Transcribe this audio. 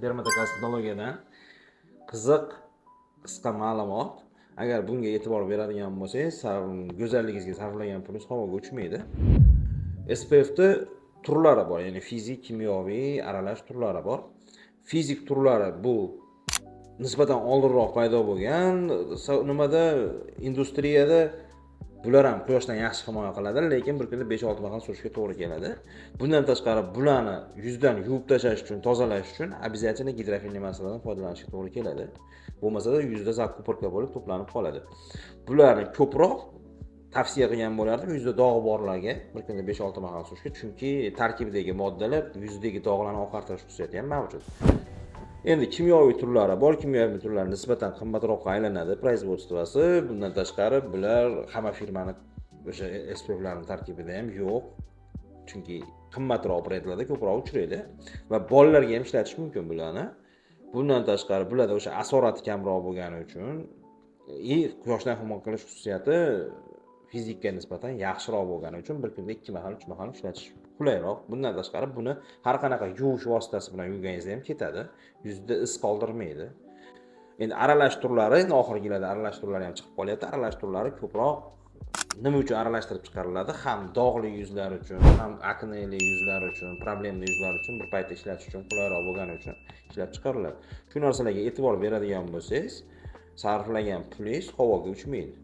dermatokosmetologiyadan qiziq qisqa ma'lumot. Agar bunga e'tibor beradigan bo'lsangiz, go'zalligingizga sarflagan pulingiz havoga uchmaydi. SPF'da turlari bor, ya'ni fizik, kimyoviy aralash turlari bor. Fizik turlari bu nisbatan oldinroq paydo bo'lgan, nimada industriyada bular ham quyoshdan yaxshi himoya qiladi, lekin bir kunda 5-6 mahal surishga to'g'ri keladi. Bundan tashqari bularni yuzdan yuvib tashlash uchun, tozalash uchun обязательно gidrofilli massalardan foydalanishga to'g'ri keladi. Bo'lmasa yuzda zakupurka bo'lib to'planib qoladi. Bularni ko'proq tavsiya qilgan bo'lardim yuzda dog' borlarga bir kunda 5-6 mahal surishga, chunki tarkibidagi moddalar yuzdagi dog'larni oqartirish xususiyati ham mavjud. Endi kimyoviy turlari bor. Kimyoviy turlar nisbatan qimmatroqqa aylanadi производствоsi. Bundan tashqari bular hamma firmani o'sha SPF'larning tarkibida ham yo'q. Chunki qimmatroq brendlarda ko'proq uchraydi va bolalarga ham ishlatish mumkin bularni. Bundan tashqari bularda o'sha asorati kamroq bo'lgani uchun quyoshdan himoya qilish xususiyati fizikka nisbatan yaxshiroq bo'lgani uchun bir kunda 2 mahal, 3 mahal ishlatish qulayroq. Bundan tashqari buni har qanaqa yuvish vositasi bilan yuvganingizda ham ketadi. Yuzda iz qoldirmaydi. Endi aralash turlari, endi oxirgilarda aralash turlari ham chiqib qolyapti. Aralash turlari ko'proq nima uchun aralashtirib chiqariladi? Ham dog'li yuzlar uchun, ham akneli yuzlar uchun, problemli yuzlar uchun bir paytda ishlatish uchun qulayroq bo'lgani uchun ishlab chiqariladi. Shu narsalarga e'tibor beradigan bo'lsangiz, sarflagan pulingiz havoga uchmaydi.